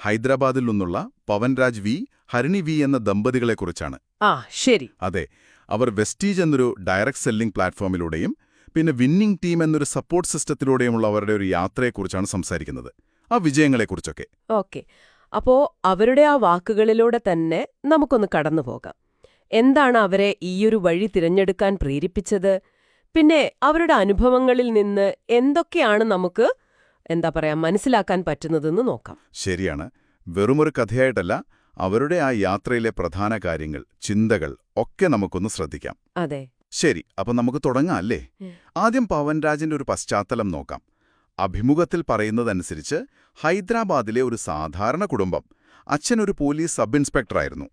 ഹൈദരാബാദിൽ നിന്നുള്ള Pavanraj V, Harini V എന്ന ദമ്പതികളെക്കുറിച്ചാണ്. ശരി. അതെ, അവർ വെസ്റ്റീജ് എന്നൊരു ഡയറക്ട് സെല്ലിംഗ് പ്ലാറ്റ്ഫോമിലൂടെയും പിന്നെ വിന്നിംഗ് ടീം എന്നൊരു സപ്പോർട്ട് സിസ്റ്റത്തിലൂടെയുമുള്ള അവരുടെ ഒരു യാത്രയെക്കുറിച്ചാണ് സംസാരിക്കുന്നത്. ആ വിജയങ്ങളെക്കുറിച്ചൊക്കെ. ഓക്കെ. അപ്പോ അവരുടെ ആ വാക്കുകളിലൂടെ തന്നെ നമുക്കൊന്ന് കടന്നുപോകാം. എന്താണ് അവരെ ഈയൊരു വഴി തിരഞ്ഞെടുക്കാൻ പ്രേരിപ്പിച്ചത്? പിന്നെ അവരുടെ അനുഭവങ്ങളിൽ നിന്ന് എന്തൊക്കെയാണ് നമുക്ക് മനസ്സിലാക്കാൻ പറ്റുന്നതെന്ന് നോക്കാം. ശരിയാണ്. വെറുമൊരു കഥയായിട്ടല്ല, അവരുടെ ആ യാത്രയിലെ പ്രധാന കാര്യങ്ങൾ, ചിന്തകൾ ഒക്കെ നമുക്കൊന്ന് ശ്രദ്ധിക്കാം. അതെ. ശരി, അപ്പൊ നമുക്ക് തുടങ്ങാം അല്ലേ? ആദ്യം പവൻരാജിന്റെ ഒരു പശ്ചാത്തലം നോക്കാം. അഭിമുഖത്തിൽ പറയുന്നതനുസരിച്ച് ഹൈദരാബാദിലെ ഒരു സാധാരണ കുടുംബം. അച്ഛൻ ഒരു പോലീസ് സബ് ഇൻസ്പെക്ടറായിരുന്നു.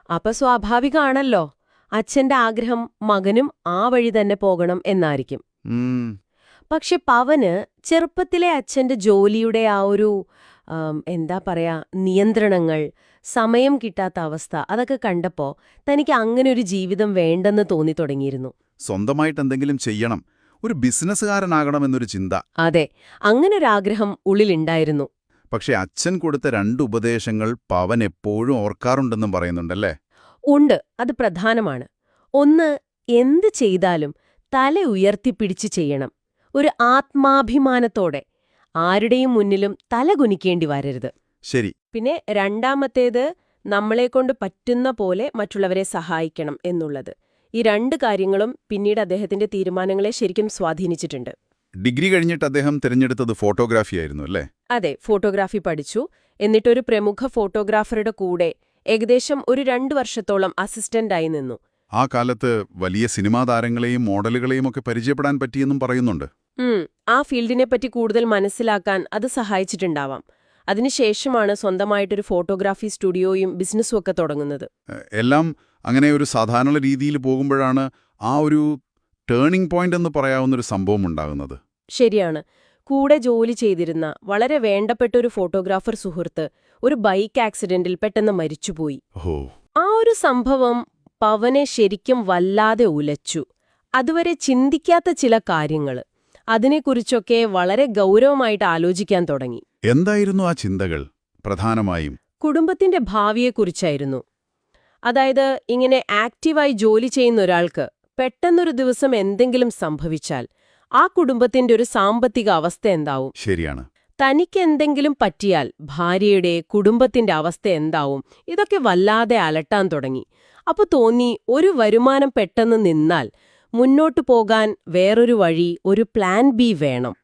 അപ്പൊ സ്വാഭാവികമാണല്ലോ അച്ഛന്റെ ആഗ്രഹം മകനും ആ വഴി തന്നെ പോകണം എന്നായിരിക്കും. പക്ഷെ പവന് ചെറുപ്പത്തിലെ അച്ഛന്റെ ജോലിയുടെ ആ ഒരു നിയന്ത്രണങ്ങൾ, സമയം കിട്ടാത്ത അവസ്ഥ, അതൊക്കെ കണ്ടപ്പോ തനിക്ക് അങ്ങനെ ഒരു ജീവിതം വേണ്ടെന്ന് തോന്നി തുടങ്ങിയിരുന്നു. സ്വന്തമായിട്ട് എന്തെങ്കിലും ചെയ്യണം, ഒരു ബിസിനസ്സുകാരനാകണമെന്നൊരു ചിന്ത. അതെ, അങ്ങനൊരാഗ്രഹം ഉള്ളിലുണ്ടായിരുന്നു. പക്ഷെ അച്ഛൻ കൊടുത്ത 2 ഉപദേശങ്ങൾ പവൻ എപ്പോഴും ഓർക്കാറുണ്ടെന്നും പറയുന്നുണ്ടല്ലേ? ഉണ്ട്, അത് പ്രധാനമാണ്. ഒന്ന്, എന്ത് ചെയ്താലും തല ഉയർത്തിപ്പിടിച്ച് ചെയ്യണം. ഒരു ആത്മാഭിമാനത്തോടെ, ആരുടെയും മുന്നിലും തല കുനിക്കേണ്ടി വരരുത്. ശരി. പിന്നെ രണ്ടാമത്തേത്, നമ്മളെക്കൊണ്ട് പറ്റുന്ന പോലെ മറ്റുള്ളവരെ സഹായിക്കണം എന്നുള്ളത്. ഈ 2 കാര്യങ്ങളും പിന്നീട് അദ്ദേഹത്തിന്റെ തീരുമാനങ്ങളെ ശരിക്കും സ്വാധീനിച്ചിട്ടുണ്ട്. ഡിഗ്രി കഴിഞ്ഞിട്ട് അദ്ദേഹം തിരഞ്ഞെടുത്തത് ഫോട്ടോഗ്രാഫിയായിരുന്നു അല്ലേ? അതെ, ഫോട്ടോഗ്രാഫി പഠിച്ചു. എന്നിട്ടൊരു പ്രമുഖ ഫോട്ടോഗ്രാഫറുടെ കൂടെ ഏകദേശം ഒരു 2 വർഷത്തോളം അസിസ്റ്റന്റായി നിന്നു. ആ കാലത്ത് വലിയ സിനിമാ താരങ്ങളെയും മോഡലുകളെയും ഒക്കെ പരിചയപ്പെടാൻ പറ്റിയെന്നും പറയുന്നുണ്ട്. ആ ഫീൽഡിനെപ്പറ്റി കൂടുതൽ മനസ്സിലാക്കാൻ അത് സഹായിച്ചിട്ടുണ്ടാവാം. അതിനുശേഷമാണ് സ്വന്തമായിട്ടൊരു ഫോട്ടോഗ്രാഫി സ്റ്റുഡിയോയും ബിസിനസ്സും ഒക്കെ തുടങ്ങുന്നത്. എല്ലാം അങ്ങനെ ഒരു സാധാരണ രീതിയിൽ പോകുമ്പോഴാണ് ആ ഒരു ടേണിംഗ് പോയിന്റ് എന്ന് പറയാവുന്നൊരു സംഭവം ഉണ്ടാകുന്നത്. ശരിയാണ്. കൂടെ ജോലി ചെയ്തിരുന്ന വളരെ വേണ്ടപ്പെട്ട ഒരു ഫോട്ടോഗ്രാഫർ സുഹൃത്ത് ഒരു ബൈക്ക് ആക്സിഡന്റിൽ പെട്ടെന്ന് മരിച്ചുപോയി. ആ ഒരു സംഭവം പവനെ ശരിക്കും വല്ലാതെ ഉലച്ചു. അതുവരെ ചിന്തിക്കാത്ത ചില കാര്യങ്ങൾ, അതിനെക്കുറിച്ചൊക്കെ വളരെ ഗൗരവമായിട്ട് ആലോചിക്കാൻ തുടങ്ങി. എന്തായിരുന്നു ആ ചിന്തകൾ? പ്രധാനമായും കുടുംബത്തിന്റെ ഭാവിയെക്കുറിച്ചായിരുന്നു. അതായത്, ഇങ്ങനെ ആക്റ്റീവായി ജോലി ചെയ്യുന്ന ഒരാൾക്ക് പെട്ടെന്നൊരു ദിവസം എന്തെങ്കിലും സംഭവിച്ചാൽ ആ കുടുംബത്തിന്റെ ഒരു സാമ്പത്തിക അവസ്ഥ എന്താവും? ശരിയാണ്. തനിക്കെന്തെങ്കിലും പറ്റിയാൽ ഭാര്യയുടെ, കുടുംബത്തിന്റെ അവസ്ഥ എന്താവും? ഇതൊക്കെ വല്ലാതെ അലട്ടാൻ തുടങ്ങി. അപ്പൊ തോന്നി, ഒരു വരുമാനം പെട്ടെന്ന് നിന്നാൽ മുന്നോട്ടു പോകാൻ വേറൊരു വഴി, ഒരു പ്ലാൻ ബി വേണം.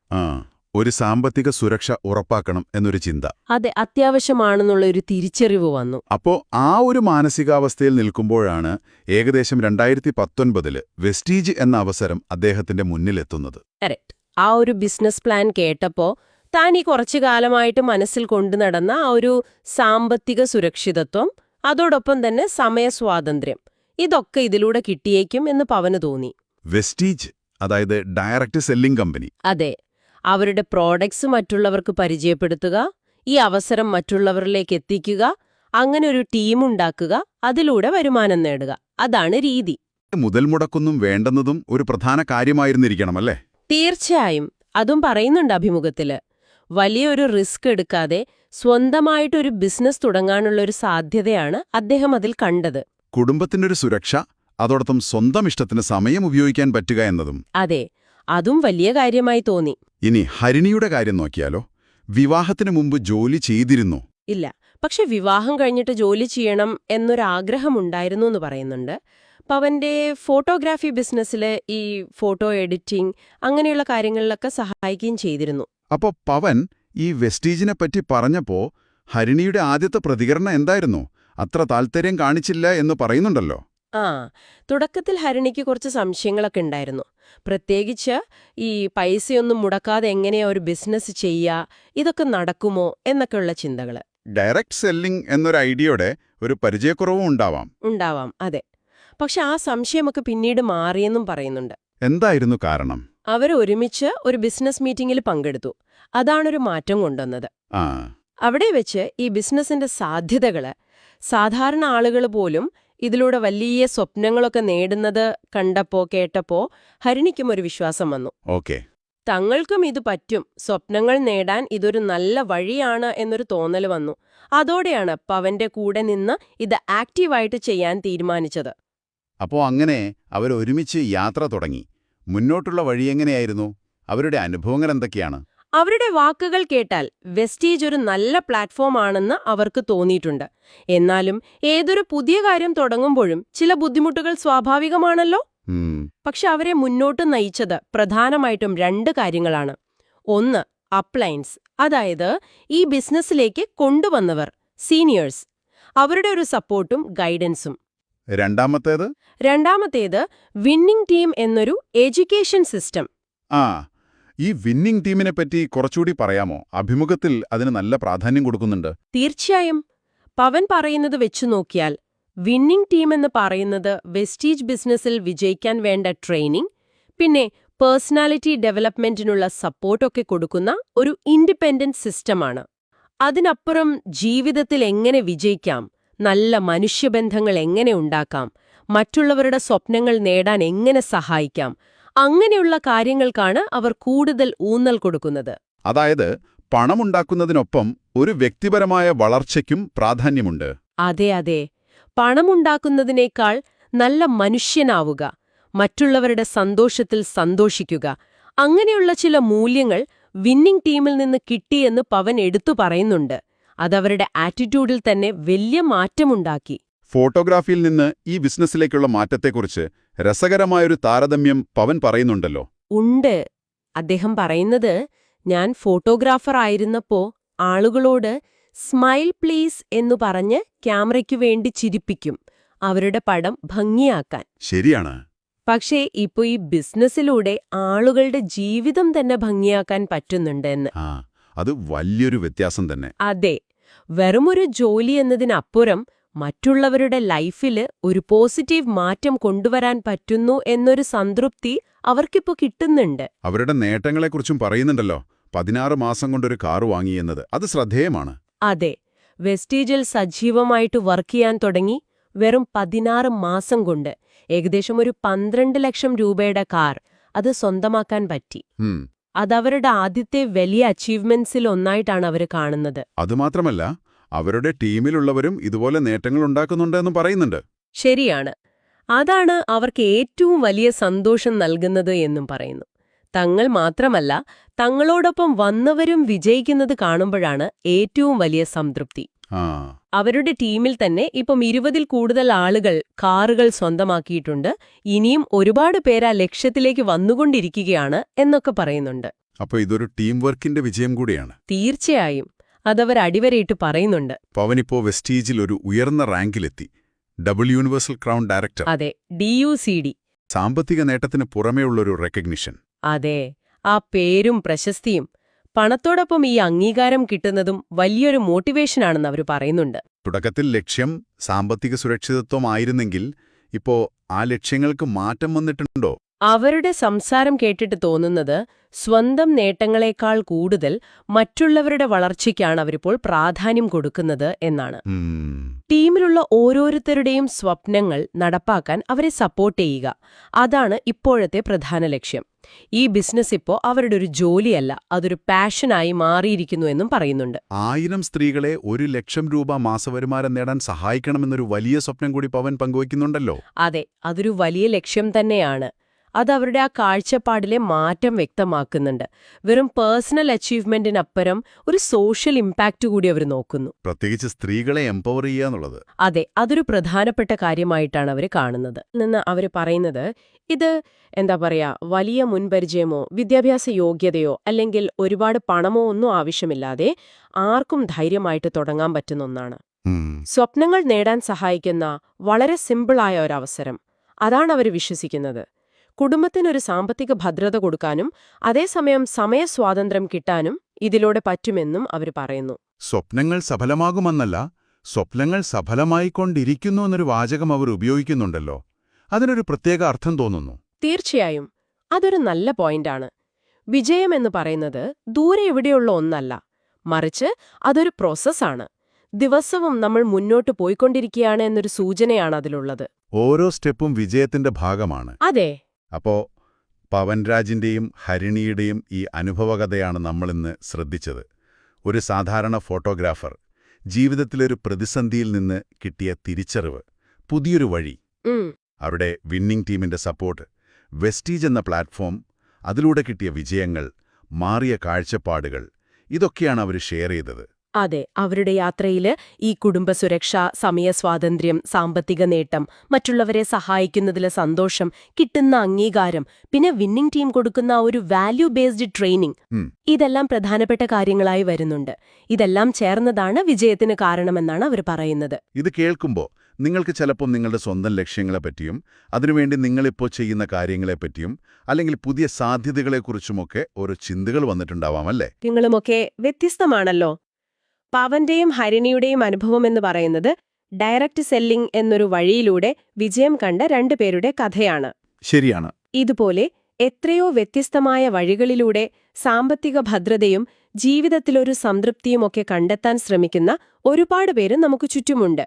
ഒരു സാമ്പത്തിക സുരക്ഷ ഉറപ്പാക്കണം എന്നൊരു ചിന്ത. അതെ, അത്യാവശ്യമാണെന്നുള്ള ഒരു തിരിച്ചറിവ് വന്നു. അപ്പോ ആ ഒരു മാനസികാവസ്ഥയിൽ നിൽക്കുമ്പോഴാണ് ഏകദേശം 2019 വെസ്റ്റീജ് എന്ന അവസരം അദ്ദേഹത്തിന്റെ മുന്നിലെത്തുന്നത്. കറക്റ്റ്. ആ ഒരു ബിസിനസ് പ്ലാൻ കേട്ടപ്പോ താൻ ഈ കുറച്ചു കാലമായിട്ട് മനസ്സിൽ കൊണ്ടുനടന്ന ആ ഒരു സാമ്പത്തിക സുരക്ഷിതത്വം, അതോടൊപ്പം തന്നെ സമയസ്വാതന്ത്ര്യം, ഇതൊക്കെ ഇതിലൂടെ കിട്ടിയേക്കും എന്ന് പവന് തോന്നി. വെസ്റ്റീജ്, അതായത് ഡയറക്റ്റ് സെല്ലിംഗ് കമ്പനി. അതെ, അവരുടെ പ്രോഡക്ട്സ് മറ്റുള്ളവർക്ക് പരിചയപ്പെടുത്തുക, ഈ അവസരം മറ്റുള്ളവരിലേക്ക് എത്തിക്കുക, അങ്ങനെ ഒരു ടീമുണ്ടാക്കുക, അതിലൂടെ വരുമാനം നേടുക. അതാണ് രീതി. മുതൽ മുടക്കൊന്നും വേണ്ടെന്നതും ഒരു പ്രധാന കാര്യമായിരുന്നിരിക്കണമല്ലേ? തീർച്ചയായും. അതും പറയുന്നുണ്ട് അഭിമുഖത്തില്. വലിയൊരു റിസ്ക് എടുക്കാതെ സ്വന്തമായിട്ടൊരു ബിസിനസ് തുടങ്ങാനുള്ളൊരു സാധ്യതയാണ് അദ്ദേഹം അതിൽ കണ്ടത്. കുടുംബത്തിനൊരു സുരക്ഷ, അതോടൊപ്പം സ്വന്തം ഇഷ്ടത്തിന് സമയം ഉപയോഗിക്കാൻ പറ്റുക എന്നതും. അതെ, അതും വലിയ കാര്യമായി തോന്നി. ഇനി ഹരിണിയുടെ കാര്യം നോക്കിയാലോ? വിവാഹത്തിന് മുമ്പ് ജോലി ചെയ്തിരുന്നോ? ഇല്ല, പക്ഷെ വിവാഹം കഴിഞ്ഞിട്ട് ജോലി ചെയ്യണം എന്നൊരാഗ്രഹമുണ്ടായിരുന്നു എന്ന് പറയുന്നുണ്ട്. പവന്റെ ഫോട്ടോഗ്രാഫി ബിസിനസ്സില് ഈ ഫോട്ടോ എഡിറ്റിംഗ് അങ്ങനെയുള്ള കാര്യങ്ങളിലൊക്കെ സഹായിക്കുകയും ചെയ്തിരുന്നു. അപ്പോ പവൻ ഈ വെസ്റ്റീജിനെ പറ്റി പറഞ്ഞപ്പോ ഹരിണിയുടെ ആദ്യത്തെ പ്രതികരണം എന്തായിരുന്നു? അത്ര താൽപര്യം കാണിച്ചില്ല എന്ന് പറയുന്നുണ്ടല്ലോ. തുടക്കത്തിൽ ഹരിണിക്ക് കുറച്ച് സംശയങ്ങളൊക്കെ ഉണ്ടായിരുന്നു. പ്രത്യേകിച്ച് ഈ പൈസയൊന്നും മുടക്കാതെ എങ്ങനെയാ ഒരു ബിസിനസ് ചെയ്യുക, ഇതൊക്കെ നടക്കുമോ എന്നൊക്കെയുള്ള ചിന്തകള്. ഡയറക്റ്റ് സെല്ലിംഗ് എന്നൊരു ഐഡിയയുടെ ഒരു പരിചയക്കുറവും ഉണ്ടാവാം. അതെ. പക്ഷെ ആ സംശയമൊക്കെ പിന്നീട് മാറിയെന്നും പറയുന്നുണ്ട്. എന്തായിരുന്നു കാരണം? അവർ ഒരുമിച്ച് ഒരു ബിസിനസ് മീറ്റിംഗിൽ പങ്കെടുത്തു. അതാണൊരു മാറ്റം കൊണ്ടുവന്നത്. അവിടെ വെച്ച് ഈ ബിസിനസിന്റെ സാധ്യതകള്, സാധാരണ ആളുകൾ പോലും ഇതിലൂടെ വലിയ സ്വപ്നങ്ങളൊക്കെ നേടുന്നത് കണ്ടപ്പോ കേട്ടപ്പോ ഹരിണിക്കും ഒരു വിശ്വാസം വന്നു. തങ്ങൾക്കും ഇത് പറ്റും, സ്വപ്നങ്ങൾ നേടാൻ ഇതൊരു നല്ല വഴിയാണ് എന്നൊരു തോന്നൽ വന്നു. അതോടെയാണ് പവന്റെ കൂടെ നിന്ന് ഇത് ആക്റ്റീവായിട്ട് ചെയ്യാൻ തീരുമാനിച്ചത്. അപ്പോ അങ്ങനെ അവരൊരുമിച്ച് യാത്ര തുടങ്ങി. മുന്നോട്ടുള്ള വഴി എങ്ങനെയായിരുന്നു? അവരുടെ അനുഭവങ്ങൾ എന്തൊക്കെയാണ്? അവരുടെ വാക്കുകൾ കേട്ടാൽ വെസ്റ്റീജ് ഒരു നല്ല പ്ലാറ്റ്ഫോം ആണെന്ന് അവർക്ക് തോന്നിയിട്ടുണ്ട്. എന്നാലും ഏതൊരു പുതിയ കാര്യം തുടങ്ങുമ്പോഴും ചില ബുദ്ധിമുട്ടുകൾ സ്വാഭാവികമാണല്ലോ. പക്ഷെ അവരെ മുന്നോട്ട് നയിച്ചത് പ്രധാനമായിട്ടും 2 കാര്യങ്ങളാണ്. ഒന്ന്, അപ്ലൈൻസ്, അതായത് ഈ ബിസിനസ്സിലേക്ക് കൊണ്ടുവന്നവർ, സീനിയേഴ്സ്, അവരുടെ ഒരു സപ്പോർട്ടും ഗൈഡൻസും. രണ്ടാമത്തേത് വിന്നിംഗ് ടീം എന്നൊരു എഡ്യൂക്കേഷൻ സിസ്റ്റം. ഈ വിന്നിംഗ് ടീമിനെ പറ്റി കുറച്ചുകൂടി പറയാമോ? അഭിമുഖത്തിൽ അതിന് നല്ല പ്രാധാന്യം കൊടുക്കുന്നുണ്ട്. തീർച്ചയായും. പവൻ പറയുന്നത് വെച്ചു നോക്കിയാൽ വിന്നിംഗ് ടീം എന്ന് പറയുന്നത് വെസ്റ്റീജ് ബിസിനസ്സിൽ വിജയിക്കാൻ വേണ്ട ട്രെയിനിംഗ്, പിന്നെ പേഴ്സണാലിറ്റി ഡെവലപ്മെന്റിനുള്ള സപ്പോർട്ടൊക്കെ കൊടുക്കുന്ന ഒരു ഇൻഡിപെൻഡന്റ് സിസ്റ്റമാണ്. അതിനപ്പുറം ജീവിതത്തിൽ എങ്ങനെ വിജയിക്കാം, നല്ല മനുഷ്യബന്ധങ്ങൾ എങ്ങനെ ഉണ്ടാക്കാം, മറ്റുള്ളവരുടെ സ്വപ്നങ്ങൾ നേടാൻ എങ്ങനെ സഹായിക്കാം, അങ്ങനെയുള്ള കാര്യങ്ങൾക്കാണ് അവർ കൂടുതൽ ഊന്നൽ കൊടുക്കുന്നത്. അതായത് പണമുണ്ടാക്കുന്നതിനൊപ്പം ഒരു വ്യക്തിപരമായ വളർച്ചയ്ക്കും പ്രാധാന്യമുണ്ട്. അതെ. പണമുണ്ടാക്കുന്നതിനേക്കാൾ നല്ല മനുഷ്യനാവുക, മറ്റുള്ളവരുടെ സന്തോഷത്തിൽ സന്തോഷിക്കുക, അങ്ങനെയുള്ള ചില മൂല്യങ്ങൾ വിന്നിംഗ് ടീമിൽ നിന്ന് കിട്ടിയെന്ന് പവൻ എടുത്തു പറയുന്നുണ്ട്. അതവരുടെ ആറ്റിറ്റ്യൂഡിൽ തന്നെ വലിയ മാറ്റമുണ്ടാക്കി. ഫോട്ടോഗ്രാഫിയിൽ നിന്ന് ഈ ബിസിനസ്സിലേക്കുള്ള മാറ്റത്തെക്കുറിച്ച് രസകരമായൊരു താരതമ്യം പവൻ പറയുന്നുണ്ടല്ലോ. ഉണ്ട്. അദ്ദേഹം പറയുന്നത്, ഞാൻ ഫോട്ടോഗ്രാഫർ ആയിരുന്നപ്പോ ആളുകളോട് സ്മൈൽ പ്ലീസ് എന്നു പറഞ്ഞ് ക്യാമറയ്ക്കു വേണ്ടി ചിരിപ്പിക്കും, അവരുടെ പടം ഭംഗിയാക്കാൻ. ശരിയാണ്. പക്ഷേ ഇപ്പൊ ഈ ബിസിനസ്സിലൂടെ ആളുകളുടെ ജീവിതം തന്നെ ഭംഗിയാക്കാൻ പറ്റുന്നുണ്ടെന്ന്. അത് വലിയൊരു വ്യത്യാസം തന്നെ. അതെ. വെറുമൊരു ജോലി എന്നതിനപ്പുറം മറ്റുള്ളവരുടെ ലൈഫില് ഒരു പോസിറ്റീവ് മാറ്റം കൊണ്ടുവരാൻ പറ്റുന്നു എന്നൊരു സംതൃപ്തി അവർക്കിപ്പോ കിട്ടുന്നുണ്ട്. അവരുടെ നേട്ടങ്ങളെക്കുറിച്ചും പറയുന്നുണ്ടല്ലോ. 16 മാസം കൊണ്ടൊരു കാറ് വാങ്ങിയെന്നത് അത് ശ്രദ്ധേയമാണ്. അതെ. വെസ്റ്റീജിൽ സജീവമായിട്ട് വർക്ക് ചെയ്യാൻ തുടങ്ങി വെറും 16 മാസം കൊണ്ട് ഏകദേശം ഒരു 12 ലക്ഷം രൂപയുടെ കാർ അത് സ്വന്തമാക്കാൻ പറ്റി. അതവരുടെ ആദ്യത്തെ വലിയ അച്ചീവ്മെന്റ്സിൽ ഒന്നായിട്ടാണ് അവർ കാണുന്നത്. അതുമാത്രമല്ല, അവരുടെ ടീമിലുള്ളവരും ഇതുപോലെ നേട്ടങ്ങളുണ്ടാക്കുന്നുണ്ടെന്നും പറയുന്നുണ്ട്. ശരിയാണ്. അതാണ് അവർക്ക് ഏറ്റവും വലിയ സന്തോഷം നൽകുന്നത് എന്നും പറയുന്നു. തങ്ങൾ മാത്രമല്ല, തങ്ങളോടൊപ്പം വന്നവരും വിജയിക്കുന്നത് കാണുമ്പോഴാണ് ഏറ്റവും വലിയ സംതൃപ്തി. അവരുടെ ടീമിൽ തന്നെ ഇപ്പം 20ൽ കൂടുതൽ ആളുകൾ കാറുകൾ സ്വന്തമാക്കിയിട്ടുണ്ട്. ഇനിയും ഒരുപാട് പേരാ ലക്ഷ്യത്തിലേക്ക് വന്നുകൊണ്ടിരിക്കുകയാണ് എന്നൊക്കെ പറയുന്നുണ്ട്. അപ്പൊ ഇതൊരു ടീം വർക്കിന്റെ വിജയം കൂടിയാണ്. തീർച്ചയായും. അതവർ അടിവരയിട്ട് പറയുന്നുണ്ട്. പവനിപ്പോ വെസ്റ്റീജിൽ ഒരു ഉയർന്ന റാങ്കിലെത്തി. Double universal crown director. അതെ, DUCD. സാമ്പത്തിക നേട്ടത്തിന് പുറമേയുള്ളൊരു റെക്കഗ്നിഷൻ. അതെ, ആ പേരും പ്രശസ്തിയും പണത്തോടൊപ്പം ഈ അംഗീകാരം കിട്ടുന്നതും വലിയൊരു മോട്ടിവേഷനാണെന്ന് അവർ പറയുന്നുണ്ട്. തുടക്കത്തിൽ ലക്ഷ്യം സാമ്പത്തിക സുരക്ഷിതത്വമായിരുന്നെങ്കിൽ ഇപ്പോ ആ ലക്ഷ്യങ്ങൾക്ക് മാറ്റം വന്നിട്ടുണ്ടോ? അവരുടെ സംസാരം കേട്ടിട്ട് തോന്നുന്നത് സ്വന്തം നേട്ടങ്ങളെക്കാൾ കൂടുതൽ മറ്റുള്ളവരുടെ വളർച്ചയ്ക്കാണ് അവരിപ്പോൾ പ്രാധാന്യം കൊടുക്കുന്നത് എന്നാണ്. ടീമിലുള്ള ഓരോരുത്തരുടെയും സ്വപ്നങ്ങൾ നടപ്പാക്കാൻ അവരെ സപ്പോർട്ട് ചെയ്യുക, അതാണ് ഇപ്പോഴത്തെ പ്രധാന ലക്ഷ്യം. ഈ ബിസിനസ് ഇപ്പോ അവരുടെ ഒരു ജോലിയല്ല, അതൊരു പാഷനായി മാറിയിരിക്കുന്നു എന്നും പറയുന്നുണ്ട്. 1000 സ്ത്രീകളെ 1 ലക്ഷം രൂപ മാസവരുമാനം നേടാൻ സഹായിക്കണമെന്നൊരു വലിയ സ്വപ്നം കൂടി പവൻ പങ്കുവയ്ക്കുന്നുണ്ടല്ലോ. അതെ, അതൊരു വലിയ ലക്ഷ്യം തന്നെയാണ്. അതവരുടെ ആ കാഴ്ചപ്പാടിലെ മാറ്റം വ്യക്തമാക്കുന്നുണ്ട്. വെറും പേഴ്സണൽ അച്ചീവ്മെന്റിനപ്പുറം ഒരു സോഷ്യൽ ഇമ്പാക്റ്റ് കൂടി അവർ നോക്കുന്നു. പ്രത്യേകിച്ച് സ്ത്രീകളെ എംപവർ ചെയ്യുക എന്നുള്ളത്. അതെ, അതൊരു പ്രധാനപ്പെട്ട കാര്യമായിട്ടാണ് അവർ കാണുന്നത്. അവർ പറയുന്നത് ഇത് എന്താ പറയാ, വലിയ മുൻപരിചയമോ വിദ്യാഭ്യാസ യോഗ്യതയോ അല്ലെങ്കിൽ ഒരുപാട് പണമോ ഒന്നും ആവശ്യമില്ലാതെ ആർക്കും ധൈര്യമായിട്ട് തുടങ്ങാൻ പറ്റുന്ന ഒന്നാണ്. സ്വപ്നങ്ങൾ നേടാൻ സഹായിക്കുന്ന വളരെ സിമ്പിളായ ഒരവസരം. അതാണ് അവർ വിശ്വസിക്കുന്നത്. കുടുംബത്തിനൊരു സാമ്പത്തിക ഭദ്രത കൊടുക്കാനും അതേസമയം സമയസ്വാതന്ത്ര്യം കിട്ടാനും ഇതിലൂടെ പറ്റുമെന്നും അവർ പറയുന്നു. സ്വപ്നങ്ങൾ സഫലമാകുമെന്നല്ല, സ്വപ്നങ്ങൾ സഫലമായിക്കൊണ്ടിരിക്കുന്നു എന്നൊരു വാചകം അവർ ഉപയോഗിക്കുന്നുണ്ടല്ലോ. അതിനൊരു പ്രത്യേക അർത്ഥം തോന്നുന്നു. തീർച്ചയായും. അതൊരു നല്ല പോയിന്റാണ്. വിജയം എന്ന് പറയുന്നത് ദൂരെ എവിടെയുള്ള ഒന്നല്ല, മറിച്ച് അതൊരു പ്രോസസ്സാണ്. ദിവസവും നമ്മൾ മുന്നോട്ട് പോയിക്കൊണ്ടിരിക്കുകയാണ് എന്നൊരു സൂചനയാണ് അതിലുള്ളത്. ഓരോ സ്റ്റെപ്പും വിജയത്തിന്റെ ഭാഗമാണ്. അതെ. അപ്പോ പവൻരാജിന്റെയും ഹരിണിയുടെയും ഈ അനുഭവകഥയാണ് നമ്മളിന്ന് ശ്രദ്ധിച്ചത്. ഒരു സാധാരണ ഫോട്ടോഗ്രാഫർ ജീവിതത്തിലൊരു പ്രതിസന്ധിയിൽ നിന്ന് കിട്ടിയ തിരിച്ചറിവ്, പുതിയൊരു വഴി, അവരുടെ വിന്നിംഗ് ടീമിന്റെ സപ്പോർട്ട്, വെസ്റ്റീജ് എന്ന പ്ലാറ്റ്ഫോം, അതിലൂടെ കിട്ടിയ വിജയങ്ങൾ, മാറിയ കാഴ്ചപ്പാടുകൾ, ഇതൊക്കെയാണ് അവർ ഷെയർ ചെയ്തത്. അതെ, അവരുടെ യാത്രയില് ഈ കുടുംബസുരക്ഷ, സമയസ്വാതന്ത്ര്യം, സാമ്പത്തിക നേട്ടം, മറ്റുള്ളവരെ സഹായിക്കുന്നതിലെ സന്തോഷം, കിട്ടുന്ന അംഗീകാരം, പിന്നെ വിന്നിംഗ് ടീം കൊടുക്കുന്ന ഒരു വാല്യൂ ബേസ്ഡ് ട്രെയിനിങ്, ഇതെല്ലാം പ്രധാനപ്പെട്ട കാര്യങ്ങളായി വരുന്നുണ്ട്. ഇതെല്ലാം ചേർന്നതാണ് വിജയത്തിന് കാരണമെന്നാണ് അവർ പറയുന്നത്. ഇത് കേൾക്കുമ്പോൾ നിങ്ങൾക്ക് ചിലപ്പോൾ നിങ്ങളുടെ സ്വന്തം ലക്ഷ്യങ്ങളെപ്പറ്റിയും അതിനുവേണ്ടി നിങ്ങളിപ്പോൾ ചെയ്യുന്ന കാര്യങ്ങളെപ്പറ്റിയും അല്ലെങ്കിൽ പുതിയ സാധ്യതകളെക്കുറിച്ചുമൊക്കെ ഓരോ ചിന്തകൾ വന്നിട്ടുണ്ടാവാമല്ലേ? നിങ്ങളുമൊക്കെ വ്യത്യസ്തമാണല്ലോ. പവന്റെയും ഹരിണിയുടെയും അനുഭവം എന്ന് പറയുന്നത് ഡയറക്റ്റ് സെല്ലിംഗ് എന്നൊരു വഴിയിലൂടെ വിജയം കണ്ട രണ്ടുപേരുടെ കഥയാണ്. ശരിയാണ്. ഇതുപോലെ എത്രയോ വ്യത്യസ്തമായ വഴികളിലൂടെ സാമ്പത്തിക ഭദ്രതയും ജീവിതത്തിലൊരു സംതൃപ്തിയുമൊക്കെ കണ്ടെത്താൻ ശ്രമിക്കുന്ന ഒരുപാട് പേര് നമുക്ക് ചുറ്റുമുണ്ട്.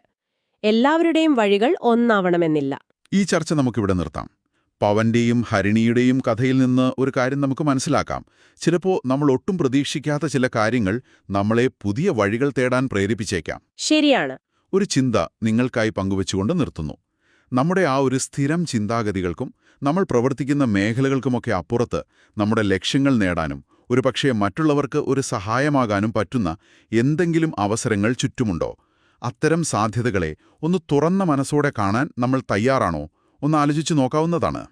എല്ലാവരുടെയും വഴികൾ ഒന്നാവണമെന്നില്ല. ഈ ചർച്ച നമുക്കിവിടെ നിർത്താം. പവന്റെയും ഹരിണിയുടെയും കഥയിൽ നിന്ന് ഒരു കാര്യം നമുക്ക് മനസ്സിലാക്കാം. ചിലപ്പോൾ നമ്മൾ ഒട്ടും പ്രതീക്ഷിക്കാത്ത ചില കാര്യങ്ങൾ നമ്മളെ പുതിയ വഴികൾ തേടാൻ പ്രേരിപ്പിച്ചേക്കാം. ശരിയാണ്. ഒരു ചിന്ത നിങ്ങൾക്കായി പങ്കുവച്ചുകൊണ്ട് നിർത്തുന്നു. നമ്മുടെ ആ ഒരു സ്ഥിരം ചിന്താഗതികൾക്കും നമ്മൾ പ്രവർത്തിക്കുന്ന മേഖലകൾക്കുമൊക്കെ അപ്പുറത്ത് നമ്മുടെ ലക്ഷ്യങ്ങൾ നേടാനും ഒരുപക്ഷേ മറ്റുള്ളവർക്ക് ഒരു സഹായമാകാനും പറ്റുന്ന എന്തെങ്കിലും അവസരങ്ങൾ ചുറ്റുമുണ്ടോ? അത്തരം സാധ്യതകളെ ഒന്ന് തുറന്ന മനസ്സോടെ കാണാൻ നമ്മൾ തയ്യാറാണോ? ഒന്ന് ആലോചിച്ചു നോക്കാവുന്നതാണ്.